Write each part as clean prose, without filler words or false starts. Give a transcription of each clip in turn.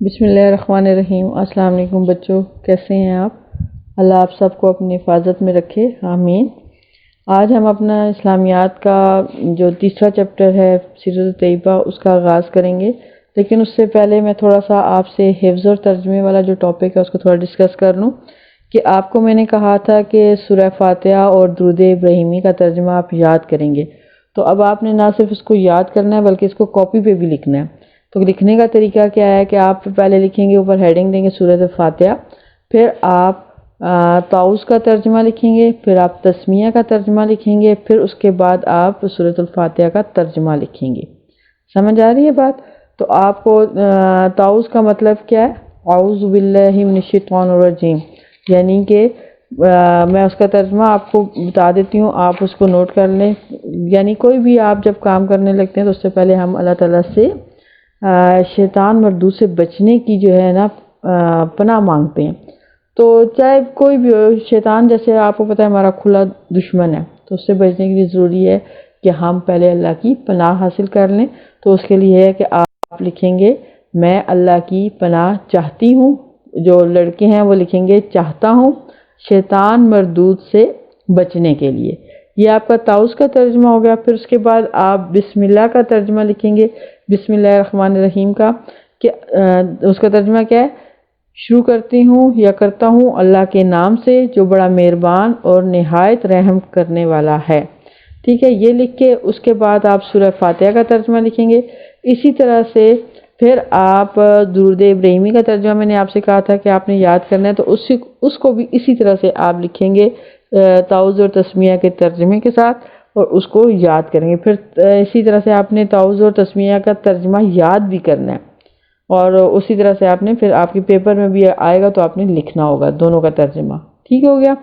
بسم اللہ الرحمن الرحیم۔ السلام علیکم بچوں، کیسے ہیں آپ؟ اللہ آپ سب کو اپنی حفاظت میں رکھے، آمین۔ آج ہم اپنا اسلامیات کا جو تیسرا چیپٹر ہے سیرت طیبہ اس کا آغاز کریں گے، لیکن اس سے پہلے میں تھوڑا سا آپ سے حفظ اور ترجمے والا جو ٹاپک ہے اس کو تھوڑا ڈسکس کر لوں کہ آپ کو میں نے کہا تھا کہ سورہ فاتحہ اور درود ابراہیمی کا ترجمہ آپ یاد کریں گے، تو اب آپ نے نہ صرف اس کو یاد کرنا ہے بلکہ اس کو کاپی پہ بھی لکھنا ہے۔ تو لکھنے کا طریقہ کیا ہے کہ آپ پہلے لکھیں گے، اوپر ہیڈنگ دیں گے سورۃ فاتحہ، پھر آپ تعوذ کا ترجمہ لکھیں گے، پھر آپ تسمیہ کا ترجمہ لکھیں گے، پھر اس کے بعد آپ سورۃ الفاتحہ کا ترجمہ لکھیں گے۔ سمجھ آ رہی ہے بات؟ تو آپ کو تعوذ کا مطلب کیا ہے؟ اعوذ باللہ من الشیطان الرجیم، یعنی کہ میں اس کا ترجمہ آپ کو بتا دیتی ہوں، آپ اس کو نوٹ کر لیں۔ یعنی کوئی بھی آپ جب کام کرنے لگتے ہیں تو اس سے پہلے ہم اللہ تعالیٰ سے شیطان مردود سے بچنے کی جو ہے نا پناہ مانگتے ہیں۔ تو چاہے کوئی بھی ہو، شیطان جیسے آپ کو پتہ ہے ہمارا کھلا دشمن ہے، تو اس سے بچنے کے لیے ضروری ہے کہ ہم پہلے اللہ کی پناہ حاصل کر لیں۔ تو اس کے لیے ہے کہ آپ لکھیں گے میں اللہ کی پناہ چاہتی ہوں، جو لڑکے ہیں وہ لکھیں گے چاہتا ہوں شیطان مردود سے بچنے کے لیے۔ یہ آپ کا تعوذ کا ترجمہ ہو گیا۔ پھر اس کے بعد آپ بسم اللہ کا ترجمہ لکھیں گے، بسم اللہ الرحمن الرحیم کا، کہ اس کا ترجمہ کیا ہے؟ شروع کرتی ہوں یا کرتا ہوں اللہ کے نام سے جو بڑا مہربان اور نہایت رحم کرنے والا ہے۔ ٹھیک ہے، یہ لکھ کے اس کے بعد آپ سورہ فاتحہ کا ترجمہ لکھیں گے۔ اسی طرح سے پھر آپ درود ابراہیمی کا ترجمہ میں نے آپ سے کہا تھا کہ آپ نے یاد کرنا ہے، تو اس کو بھی اسی طرح سے آپ لکھیں گے تعوذ اور تسمیہ کے ترجمے کے ساتھ، اور اس کو یاد کریں گے۔ پھر اسی طرح سے آپ نے تعوذ اور تسمیہ کا ترجمہ یاد بھی کرنا ہے، اور اسی طرح سے آپ نے پھر آپ کے پیپر میں بھی آئے گا تو آپ نے لکھنا ہوگا دونوں کا ترجمہ۔ ٹھیک ہو گیا؟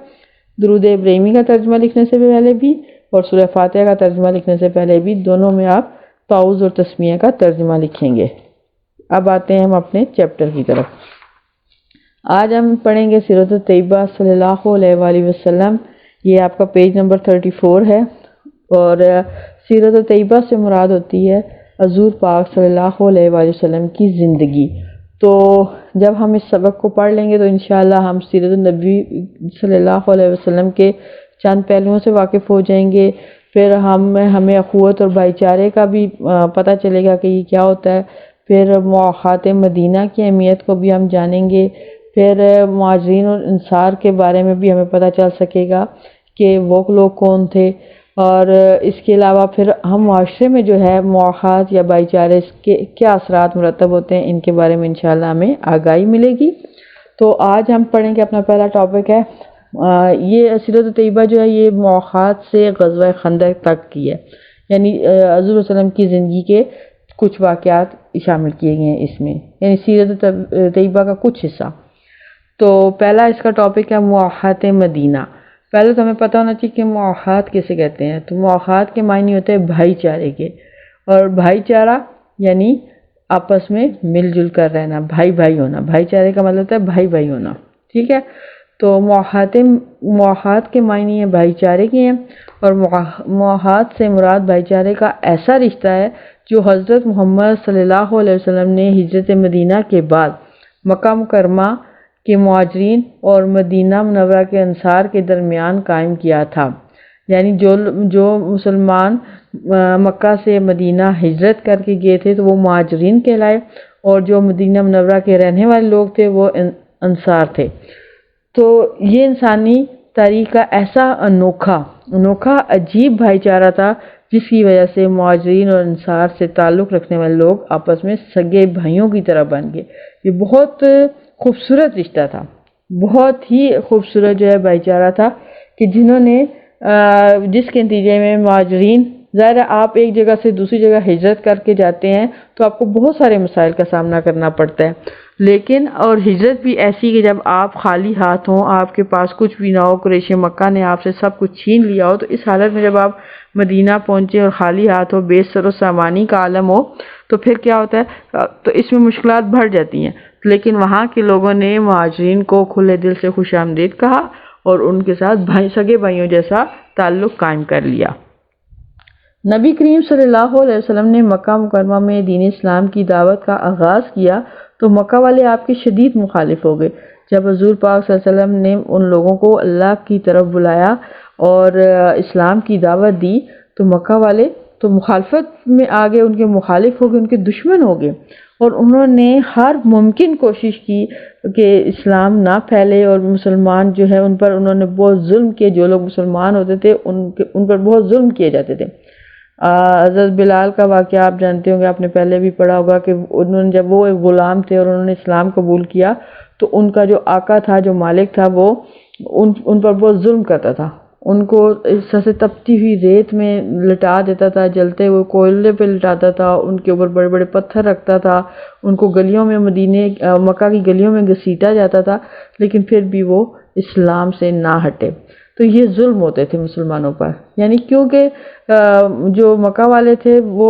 درود ابراہیمی کا ترجمہ لکھنے سے پہلے بھی اور سورہ فاتحہ کا ترجمہ لکھنے سے پہلے بھی دونوں میں آپ تعوذ اور تسمیہ کا ترجمہ لکھیں گے۔ اب آتے ہیں ہم اپنے چیپٹر کی طرف۔ آج ہم پڑھیں گے سیرت طیبہ صلی اللہ علیہ وآلہ وسلم۔ یہ آپ کا پیج نمبر 34 ہے، اور سیرت طیبہ سے مراد ہوتی ہے حضور پاک صلی اللہ علیہ وآلہ وسلم کی زندگی۔ تو جب ہم اس سبق کو پڑھ لیں گے تو انشاءاللہ ہم سیرت النبی صلی اللہ علیہ وسلم کے چند پہلوؤں سے واقف ہو جائیں گے۔ پھر ہمیں اخوت اور بھائی چارے کا بھی پتہ چلے گا کہ یہ کیا ہوتا ہے۔ پھر مواخات مدینہ کی اہمیت کو بھی ہم جانیں گے۔ پھر مہاجرین اور انصار کے بارے میں بھی ہمیں پتہ چل سکے گا کہ وہ لوگ کون تھے، اور اس کے علاوہ پھر ہم معاشرے میں جو ہے مواخات یا بھائی چارے اس کے کیا اثرات مرتب ہوتے ہیں، ان کے بارے میں انشاءاللہ ہمیں آگاہی ملے گی۔ تو آج ہم پڑھیں گے، اپنا پہلا ٹاپک ہے یہ سیرت طیبہ جو ہے یہ مواخات سے غزوہ خندق تک کی ہے، یعنی حضور صلی اللہ علیہ وسلم کی زندگی کے کچھ واقعات شامل کیے گئے ہیں اس میں، یعنی سیرت طیبہ کا کچھ حصہ۔ تو پہلا اس کا ٹاپک ہے مواخات مدینہ۔ پہلے تو ہمیں پتہ ہونا چاہیے کہ مواخات کسے کہتے ہیں۔ تو مواخات کے معنی ہوتے ہیں بھائی چارے کے، اور بھائی چارہ یعنی آپس میں مل جل کر رہنا، بھائی بھائی ہونا۔ بھائی چارے کا مطلب ہوتا ہے بھائی بھائی ہونا، ٹھیک ہے۔ تو مواخات کے معنی ہیں بھائی چارے کے ہیں، اور مواخات سے مراد بھائی چارے کا ایسا رشتہ ہے جو حضرت محمد صلی اللہ علیہ وسلم نے ہجرت مدینہ کے بعد مکہ مکرمہ کے مہاجرین اور مدینہ منورہ کے انصار کے درمیان قائم کیا تھا۔ یعنی جو مسلمان مکہ سے مدینہ ہجرت کر کے گئے تھے تو وہ مہاجرین کہلائے، اور جو مدینہ منورہ کے رہنے والے لوگ تھے وہ انصار تھے۔ تو یہ انسانی تاریخ کا ایسا انوکھا عجیب بھائی چارہ تھا جس کی وجہ سے مہاجرین اور انصار سے تعلق رکھنے والے لوگ آپس میں سگے بھائیوں کی طرح بن گئے۔ یہ بہت خوبصورت رشتہ تھا، بہت ہی خوبصورت جو ہے بھائی چارہ تھا، کہ جنہوں نے جس کے نتیجے میں مہاجرین، ظاہر ہے آپ ایک جگہ سے دوسری جگہ ہجرت کر کے جاتے ہیں تو آپ کو بہت سارے مسائل کا سامنا کرنا پڑتا ہے، لیکن اور ہجرت بھی ایسی کہ جب آپ خالی ہاتھ ہوں، آپ کے پاس کچھ بھی نہ ہو، قریش مکہ نے آپ سے سب کچھ چھین لیا ہو، تو اس حالت میں جب آپ مدینہ پہنچے اور خالی ہاتھ ہو، بے سر و سامانی کا عالم ہو، تو پھر کیا ہوتا ہے؟ تو اس میں مشکلات بڑھ جاتی ہیں۔ لیکن وہاں کے لوگوں نے مہاجرین کو کھلے دل سے خوش آمدید کہا اور ان کے ساتھ سگے بھائیوں جیسا تعلق قائم کر لیا۔ نبی کریم صلی اللہ علیہ وسلم نے مکہ مکرمہ میں دین اسلام کی دعوت کا آغاز کیا تو مکہ والے آپ کے شدید مخالف ہو گئے۔ جب حضور پاک صلی اللہ علیہ وسلم نے ان لوگوں کو اللہ کی طرف بلایا اور اسلام کی دعوت دی تو مکہ والے تو مخالفت میں آگے، ان کے مخالف ہو گئے، ان کے دشمن ہو گئے، اور انہوں نے ہر ممکن کوشش کی کہ اسلام نہ پھیلے، اور مسلمان جو ہے ان پر انہوں نے بہت ظلم کیے۔ جو لوگ مسلمان ہوتے تھے ان پر بہت ظلم کیے جاتے تھے۔ حضرت بلال کا واقعہ آپ جانتے ہوں گے، آپ نے پہلے بھی پڑھا ہوگا کہ انہوں نے جب وہ ایک غلام تھے اور انہوں نے اسلام قبول کیا تو ان کا جو آقا تھا، جو مالک تھا، وہ ان پر بہت ظلم کرتا تھا، ان کو سے تپتی ہوئی ریت میں لٹا دیتا تھا، جلتے ہوئے کوئلے پہ لٹاتا تھا، ان کے اوپر بڑے بڑے پتھر رکھتا تھا، ان کو گلیوں میں مکہ کی گلیوں میں گھسیٹا جاتا تھا، لیکن پھر بھی وہ اسلام سے نہ ہٹے۔ تو یہ ظلم ہوتے تھے مسلمانوں پر، یعنی کیونکہ جو مکہ والے تھے وہ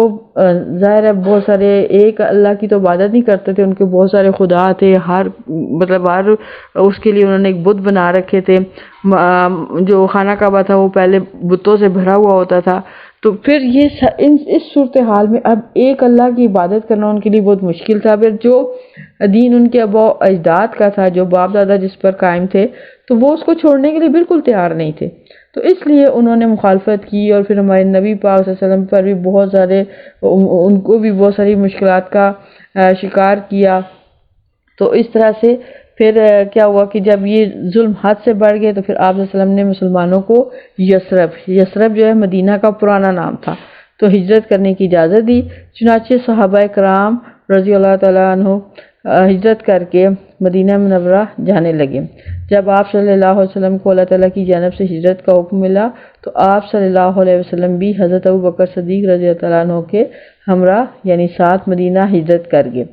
ظاہر ہے بہت سارے ایک اللہ کی تو عبادت نہیں کرتے تھے، ان کے بہت سارے خدا تھے، ہر اس کے لیے انہوں نے ایک بت بنا رکھے تھے۔ جو خانہ کعبہ تھا وہ پہلے بتوں سے بھرا ہوا ہوتا تھا۔ تو پھر اس صورتحال میں اب ایک اللہ کی عبادت کرنا ان کے لیے بہت مشکل تھا۔ پھر جو دین ان کے آباء و اجداد کا تھا، جو باپ دادا جس پر قائم تھے، تو وہ اس کو چھوڑنے کے لیے بالکل تیار نہیں تھے۔ تو اس لیے انہوں نے مخالفت کی، اور پھر ہمارے نبی پاک صلی اللہ علیہ وسلم پر بھی بہت سارے، ان کو بھی بہت ساری مشکلات کا شکار کیا۔ تو اس طرح سے پھر کیا ہوا کہ جب یہ ظلم حد سے بڑھ گئے تو پھر آپ صلی اللہ علیہ وسلم نے مسلمانوں کو یثرب جو ہے مدینہ کا پرانا نام تھا، تو ہجرت کرنے کی اجازت دی۔ چنانچہ صحابہ کرام رضی اللہ تعالیٰ عنہ ہجرت کر کے مدینہ منورہ جانے لگے۔ جب آپ صلی اللہ علیہ وسلم کو اللہ تعالیٰ کی جانب سے ہجرت کا حکم ملا تو آپ صلی اللہ علیہ وسلم بھی حضرت ابوبکر صدیق رضی اللہ عنہ کے ہمراہ یعنی ساتھ مدینہ ہجرت کر گئے۔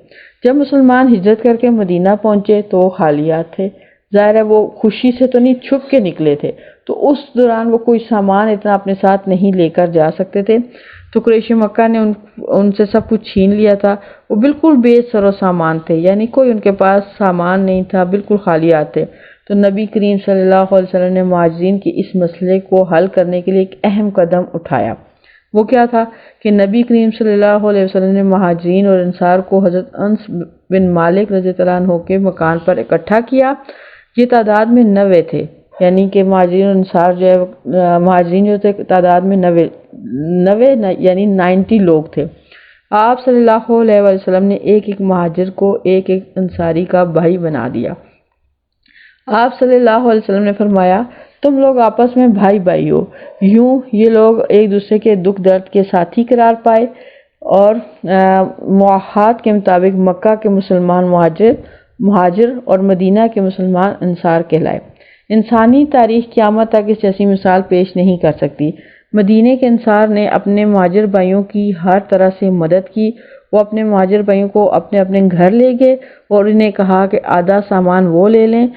جب مسلمان ہجرت کر کے مدینہ پہنچے تو وہ خالیات تھے، ظاہر ہے وہ خوشی سے تو نہیں، چھپ کے نکلے تھے، تو اس دوران وہ کوئی سامان اتنا اپنے ساتھ نہیں لے کر جا سکتے تھے، تو قریش مکہ نے ان سے سب کچھ چھین لیا تھا۔ وہ بالکل بے سر و سامان تھے، یعنی کوئی ان کے پاس سامان نہیں تھا، بالکل خالیات تھے۔ تو نبی کریم صلی اللہ علیہ وسلم نے مہاجرین کے اس مسئلے کو حل کرنے کے لیے ایک اہم قدم اٹھایا۔ وہ کیا تھا کہ نبی کریم صلی اللہ علیہ وسلم نے مہاجرین اور انصار کو حضرت انس بن مالک رضی اللہ عنہ کے مکان پر اکٹھا کیا۔ یہ تعداد میں 90 تھے، یعنی کہ مہاجرین اور انصار جو ہے، مہاجرین جو تھے تعداد میں 90 یعنی 90 لوگ تھے۔ آپ صلی اللہ علیہ وسلم نے ایک ایک مہاجر کو ایک ایک انصاری کا بھائی بنا دیا۔ آپ صلی اللہ علیہ وسلم نے فرمایا، تم لوگ آپس میں بھائی بھائی ہو۔ یوں یہ لوگ ایک دوسرے کے دکھ درد کے ساتھی قرار پائے، اور معاہد کے مطابق مکہ کے مسلمان مہاجر اور مدینہ کے مسلمان انصار کہلائے۔ انسانی تاریخ قیامت تک اس جیسی مثال پیش نہیں کر سکتی۔ مدینہ کے انصار نے اپنے مہاجر بھائیوں کی ہر طرح سے مدد کی۔ وہ اپنے مہاجر بھائیوں کو اپنے اپنے گھر لے گئے اور انہیں کہا کہ آدھا سامان وہ لے لیں۔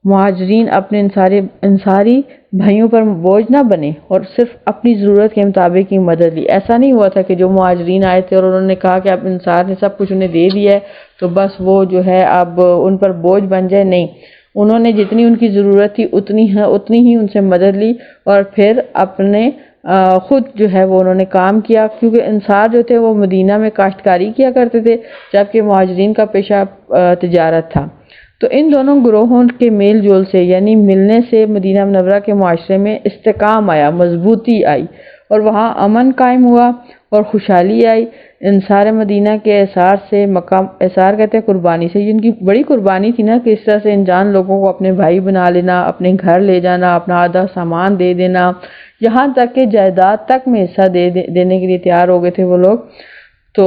مہاجرین اپنے انصاری بھائیوں پر بوجھ نہ بنے اور صرف اپنی ضرورت کے مطابق ہی مدد لی۔ ایسا نہیں ہوا تھا کہ جو مہاجرین آئے تھے اور انہوں نے کہا کہ اب انصار نے سب کچھ انہیں دے دیا ہے تو بس وہ جو ہے اب ان پر بوجھ بن جائے، نہیں، انہوں نے جتنی ان کی ضرورت تھی اتنی ہی ان سے مدد لی، اور پھر اپنے خود جو ہے وہ انہوں نے کام کیا، کیونکہ انصار جو تھے وہ مدینہ میں کاشتکاری کیا کرتے تھے، جبکہ مہاجرین کا پیشہ تجارت تھا۔ تو ان دونوں گروہوں کے میل جول سے یعنی ملنے سے مدینہ منورہ کے معاشرے میں استحکام آیا، مضبوطی آئی، اور وہاں امن قائم ہوا اور خوشحالی آئی۔ انصار مدینہ کے اثار سے اثار کہتے ہیں قربانی سے، جن کی بڑی قربانی تھی نا کہ اس طرح سے انجان لوگوں کو اپنے بھائی بنا لینا، اپنے گھر لے جانا، اپنا آدھا سامان دے دینا، یہاں تک کہ جائیداد تک میں حصہ دینے کے لیے تیار ہو گئے تھے وہ لوگ۔ تو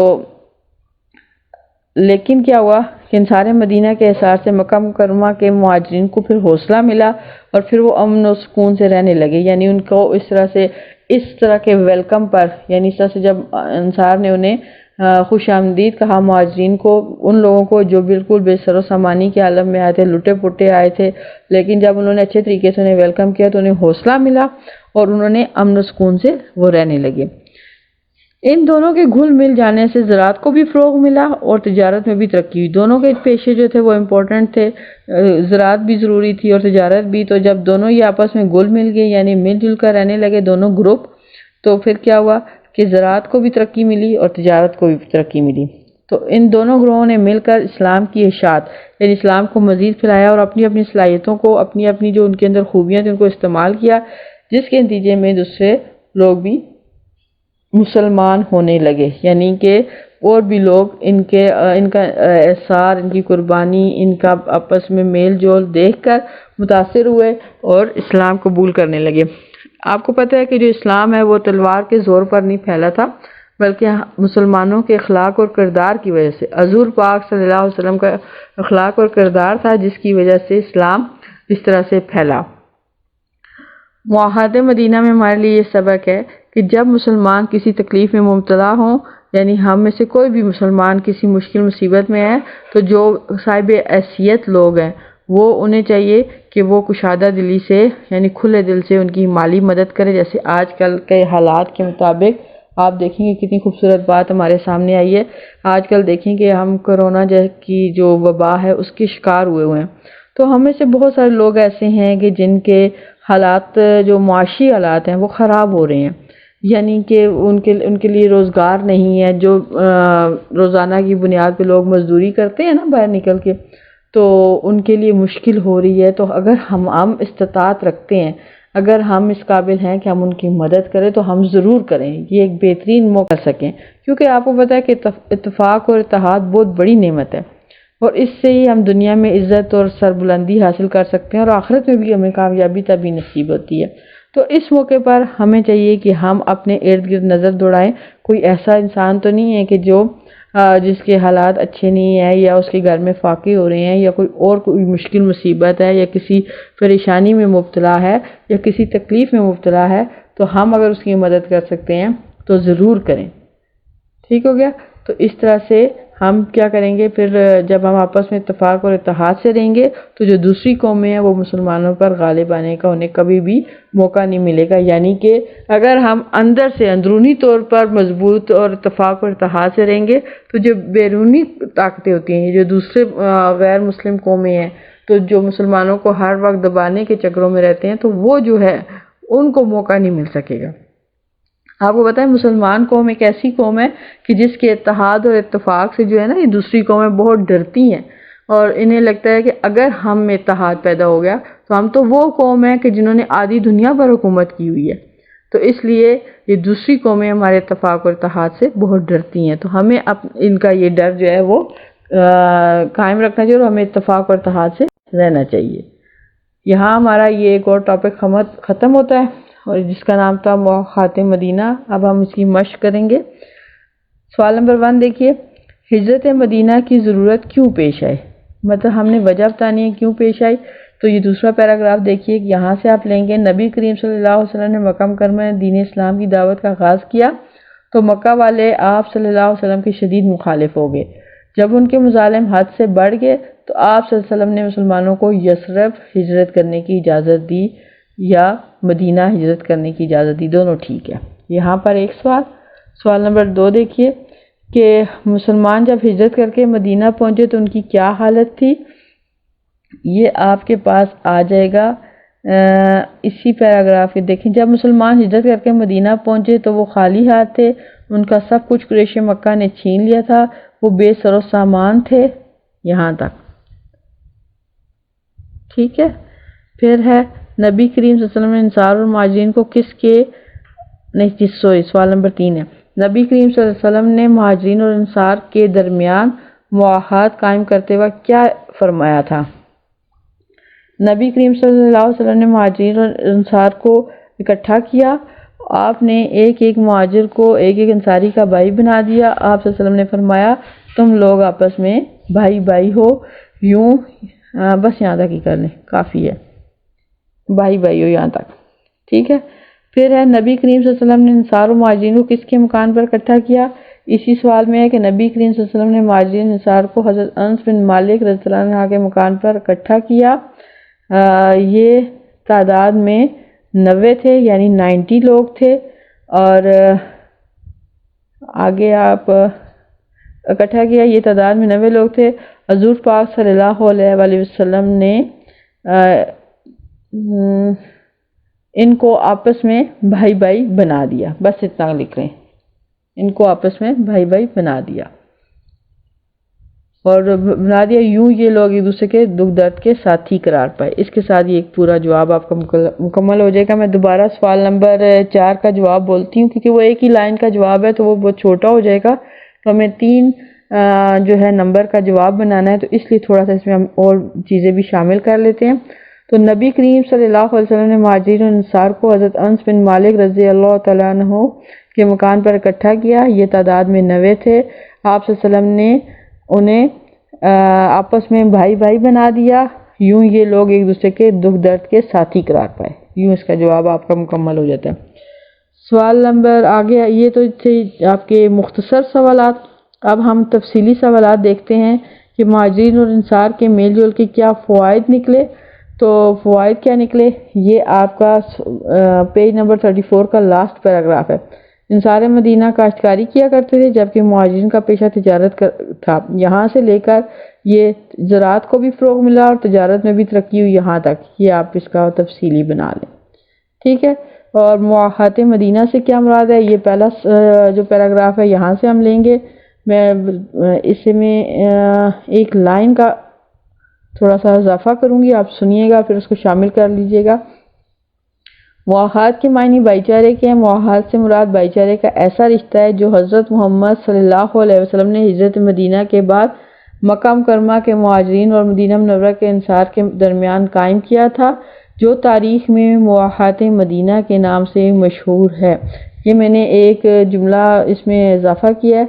لیکن کیا ہوا کہ انصار مدینہ کے اثار سے مکہ مکرمہ کے مہاجرین کو پھر حوصلہ ملا، اور پھر وہ امن و سکون سے رہنے لگے، یعنی ان کو اس طرح کے ویلکم پر، یعنی اس طرح سے جب انصار نے انہیں خوش آمدید کہا مہاجرین کو، ان لوگوں کو جو بالکل بے سر و سامانی کے عالم میں آئے تھے، لٹے پٹے آئے تھے، لیکن جب انہوں نے اچھے طریقے سے انہیں ویلکم کیا تو انہیں حوصلہ ملا اور انہوں نے امن و سکون سے وہ رہنے لگے۔ ان دونوں کے گھل مل جانے سے زراعت کو بھی فروغ ملا اور تجارت میں بھی ترقی ہوئی۔ دونوں کے پیشے جو تھے وہ امپورٹنٹ تھے، زراعت بھی ضروری تھی اور تجارت بھی، تو جب دونوں ہی آپس میں گھل مل گئے یعنی مل جل کر رہنے لگے دونوں گروپ، تو پھر کیا ہوا کہ زراعت کو بھی ترقی ملی اور تجارت کو بھی ترقی ملی۔ تو ان دونوں گروہوں نے مل کر اسلام کی اشاعت یعنی اسلام کو مزید پھیلایا اور اپنی اپنی صلاحیتوں کو، اپنی اپنی جو ان کے اندر خوبیاں تھیں ان کو استعمال کیا، جس کے نتیجے میں دوسرے لوگ بھی مسلمان ہونے لگے، یعنی کہ اور بھی لوگ ان کا احسار، ان کی قربانی، ان کا آپس میں میل جول دیکھ کر متاثر ہوئے اور اسلام قبول کرنے لگے۔ آپ کو پتہ ہے کہ جو اسلام ہے وہ تلوار کے زور پر نہیں پھیلا تھا، بلکہ مسلمانوں کے اخلاق اور کردار کی وجہ سے، حضور پاک صلی اللہ علیہ وسلم کا اخلاق اور کردار تھا جس کی وجہ سے اسلام اس طرح سے پھیلا۔ معاہدہ مدینہ میں ہمارے لیے یہ سبق ہے کہ جب مسلمان کسی تکلیف میں مبتلا ہوں، یعنی ہم میں سے کوئی بھی مسلمان کسی مشکل مصیبت میں ہے، تو جو صاحب حیثیت لوگ ہیں وہ انہیں چاہیے کہ وہ کشادہ دلی سے یعنی کھلے دل سے ان کی مالی مدد کرے۔ جیسے آج کل کے حالات کے مطابق آپ دیکھیں گے کتنی خوبصورت بات ہمارے سامنے آئی ہے۔ آج کل دیکھیں کہ ہم کرونا کی جو وبا ہے اس کے شکار ہوئے ہیں، تو ہم میں سے بہت سارے لوگ ایسے ہیں کہ جن کے حالات، جو معاشی حالات ہیں وہ خراب ہو رہے ہیں، یعنی کہ ان کے لیے روزگار نہیں ہے، جو روزانہ کی بنیاد پہ لوگ مزدوری کرتے ہیں نا باہر نکل کے، تو ان کے لیے مشکل ہو رہی ہے۔ تو اگر ہم استطاعت رکھتے ہیں، اگر ہم اس قابل ہیں کہ ہم ان کی مدد کریں تو ہم ضرور کریں، یہ ایک بہترین موقع کر سکیں، کیونکہ آپ کو پتہ ہے کہ اتفاق اور اتحاد بہت بڑی نعمت ہے، اور اس سے ہی ہم دنیا میں عزت اور سربلندی حاصل کر سکتے ہیں اور آخرت میں بھی ہمیں کامیابی تبھی نصیب ہوتی ہے۔ تو اس موقع پر ہمیں چاہیے کہ ہم اپنے ارد گرد نظر دوڑائیں، کوئی ایسا انسان تو نہیں ہے کہ جس کے حالات اچھے نہیں ہیں، یا اس کے گھر میں فاقے ہو رہے ہیں، یا کوئی مشکل مصیبت ہے، یا کسی پریشانی میں مبتلا ہے، یا کسی تکلیف میں مبتلا ہے، تو ہم اگر اس کی مدد کر سکتے ہیں تو ضرور کریں۔ ٹھیک ہو گیا؟ تو اس طرح سے ہم کیا کریں گے پھر، جب ہم آپس میں اتفاق اور اتحاد سے رہیں گے تو جو دوسری قومیں ہیں وہ مسلمانوں پر غالب آنے کا انہیں کبھی بھی موقع نہیں ملے گا۔ یعنی کہ اگر ہم اندر سے اندرونی طور پر مضبوط اور اتفاق اور اتحاد سے رہیں گے تو جو بیرونی طاقتیں ہوتی ہیں، جو دوسرے غیر مسلم قومیں ہیں، تو جو مسلمانوں کو ہر وقت دبانے کے چکروں میں رہتے ہیں، تو وہ جو ہے ان کو موقع نہیں مل سکے گا۔ آپ کو پتہ ہے مسلمان قوم ایک ایسی قوم ہے کہ جس کے اتحاد اور اتفاق سے جو ہے نا یہ دوسری قومیں بہت ڈرتی ہیں، اور انہیں لگتا ہے کہ اگر ہم میں اتحاد پیدا ہو گیا تو ہم تو وہ قوم ہے کہ جنہوں نے آدھی دنیا پر حکومت کی ہوئی ہے، تو اس لیے یہ دوسری قومیں ہمارے اتفاق اور اتحاد سے بہت ڈرتی ہیں۔ تو ہمیں ان کا یہ ڈر جو ہے وہ قائم رکھنا چاہیے اور ہمیں اتفاق اور اتحاد سے رہنا چاہیے۔ یہاں ہمارا یہ ایک اور ٹاپک ختم ہوتا ہے، اور جس کا نام تھا معاہدہ مدینہ۔ اب ہم اس کی مشق کریں گے۔ سوال نمبر 1 دیکھیے، ہجرت مدینہ کی ضرورت کیوں پیش آئی؟ مطلب ہم نے وجہ بتانی ہے کیوں پیش آئی۔ تو یہ دوسرا پیراگراف دیکھیے، یہاں سے آپ لیں گے، نبی کریم صلی اللہ علیہ وسلم نے مکہ مکرمہ میں دین اسلام کی دعوت کا آغاز کیا تو مکہ والے آپ صلی اللہ علیہ وسلم کے شدید مخالف ہو گئے۔ جب ان کے مظالم حد سے بڑھ گئے تو آپ صلی اللہ علیہ وسلم نے مسلمانوں کو یثرب ہجرت کرنے کی اجازت دی یا مدینہ ہجرت کرنے کی اجازت دی، دونوں ٹھیک ہے۔ یہاں پر ایک سوال نمبر 2 دیکھیے کہ مسلمان جب ہجرت کر کے مدینہ پہنچے تو ان کی کیا حالت تھی؟ یہ آپ کے پاس آ جائے گا اسی پیراگراف کے۔ دیکھیں، جب مسلمان ہجرت کر کے مدینہ پہنچے تو وہ خالی ہاتھ تھے، ان کا سب کچھ قریش مکہ نے چھین لیا تھا، وہ بے سر و سامان تھے، یہاں تک ٹھیک ہے۔ پھر ہے نبی کریم صلی اللہ علیہ وسلم نے انصار اور مہاجرین کو سوال نمبر 3 ہے، نبی کریم صلی اللہ علیہ وسلم نے مہاجرین اور انصار کے درمیان معاہدات قائم کرتے وقت کیا فرمایا تھا؟ نبی کریم صلی اللہ علیہ وسلم نے مہاجرین اور انصار کو اکٹھا کیا، آپ نے ایک ایک مہاجر کو ایک ایک انصاری کا بھائی بنا دیا۔ آپ صلی اللہ علیہ وسلم نے فرمایا تم لوگ آپس میں بھائی بھائی ہو، یوں بس یہاں تک ہی کر لیں، کافی ہے، بھائی بھائی ہو یہاں تک ٹھیک ہے۔ پھر ہے نبی کریم صلی اللہ علیہ وسلم نے انصار و مہاجرین کو کس کے مکان پر اکٹھا کیا؟ اسی سوال میں ہے کہ نبی کریم صلی اللہ علیہ وسلم نے مہاجرین انصار کو حضرت انس بن مالک رضی اللہ عنہ کے مکان پر اکٹھا کیا، یہ تعداد میں 90 تھے، یعنی 90 لوگ تھے، اور آگے آپ اکٹھا کیا، یہ تعداد میں 90 لوگ تھے۔ حضور پاک صلی اللہ علیہ وآلہ وسلم نے ان کو آپس میں بھائی بھائی بنا دیا، بس اتنا لکھ رہے ہیں، ان کو آپس میں بھائی بھائی بنا دیا۔ اور بنا دیا یوں یہ لوگ ایک دوسرے کے دکھ درد کے ساتھی قرار پائے۔ اس کے ساتھ یہ ایک پورا جواب آپ کا مکمل ہو جائے گا۔ میں دوبارہ سوال نمبر 4 کا جواب بولتی ہوں کیونکہ وہ ایک ہی لائن کا جواب ہے تو وہ بہت چھوٹا ہو جائے گا، تو ہمیں 3 جو ہے نمبر کا جواب بنانا ہے، تو اس لیے تھوڑا سا اس میں ہم اور چیزیں بھی شامل کر لیتے ہیں۔ تو نبی کریم صلی اللہ علیہ وسلم نے مہاجرین اور انصار کو حضرت انس بن مالک رضی اللہ تعالیٰ عنہ کے مکان پر اکٹھا کیا۔ یہ تعداد میں 90 تھے۔ آپ صلی اللہ علیہ وسلم نے انہیں آپس میں بھائی بھائی بنا دیا، یوں یہ لوگ ایک دوسرے کے دکھ درد کے ساتھی قرار پائے۔ یوں اس کا جواب آپ کا مکمل ہو جاتا ہے۔ سوال نمبر آگے، یہ تو تھے آپ کے مختصر سوالات۔ اب ہم تفصیلی سوالات دیکھتے ہیں کہ مہاجرین اور انصار کے میل جول کے کیا فوائد نکلے۔ تو فوائد کیا نکلے، یہ آپ کا پیج نمبر 34 کا لاسٹ پیراگراف ہے۔ انصار مدینہ کاشتکاری کیا کرتے تھے جبکہ مہاجرین کا پیشہ تجارت تھا۔ یہاں سے لے کر یہ زراعت کو بھی فروغ ملا اور تجارت میں بھی ترقی ہوئی یہاں تک، یہ آپ اس کا تفصیلی بنا لیں، ٹھیک ہے۔ اور مواخات مدینہ سے کیا مراد ہے، یہ پہلا جو پیراگراف ہے یہاں سے ہم لیں گے۔ میں اس میں ایک لائن کا تھوڑا سا اضافہ کروں گی، آپ سنیے گا پھر اس کو شامل کر لیجئے گا۔ مواخات کے معنی بھائی چارے کے ہیں۔ مواخات سے مراد بھائی چارے کا ایسا رشتہ ہے جو حضرت محمد صلی اللہ علیہ وسلم نے ہجرت مدینہ کے بعد مکہ مکرمہ کے مہاجرین اور مدینہ منورہ کے انصار کے درمیان قائم کیا تھا، جو تاریخ میں مواخات مدینہ کے نام سے مشہور ہے۔ یہ میں نے ایک جملہ اس میں اضافہ کیا ہے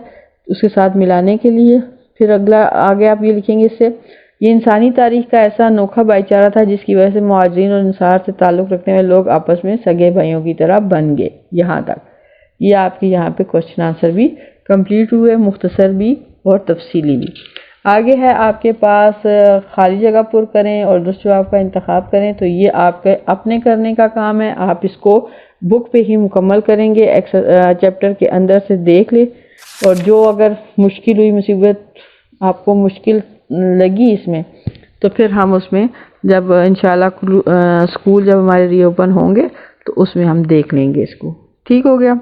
اس کے ساتھ ملانے کے لیے۔ پھر اگلا آگے آپ یہ لکھیں گے اس سے، یہ انسانی تاریخ کا ایسا انوکھا بھائی چارہ تھا جس کی وجہ سے مہاجرین اور انصار سے تعلق رکھنے والے لوگ آپس میں سگے بھائیوں کی طرح بن گئے۔ یہاں تک یہ آپ کے یہاں پہ کوشچن آنسر بھی کمپلیٹ ہوئے، مختصر بھی اور تفصیلی بھی۔ آگے ہے آپ کے پاس خالی جگہ پر کریں اور درست جواب کا انتخاب کریں، تو یہ آپ کے اپنے کرنے کا کام ہے۔ آپ اس کو بک پہ ہی مکمل کریں گے، چیپٹر کے اندر سے دیکھ لیں، اور جو اگر مشکل ہوئی، مصیبت آپ کو مشکل لگی اس میں، تو پھر ہم اس میں جب انشاءاللہ اسکول جب ہمارے ری اوپن ہوں گے تو اس میں ہم دیکھ لیں گے اس کو، ٹھیک ہو گیا۔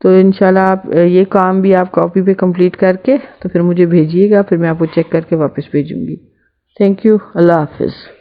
تو انشاءاللہ آپ یہ کام بھی آپ کاپی پہ کمپلیٹ کر کے تو پھر مجھے بھیجیے گا، پھر میں آپ کو چیک کر کے واپس بھیجوں گی۔ تھینک یو، اللہ حافظ۔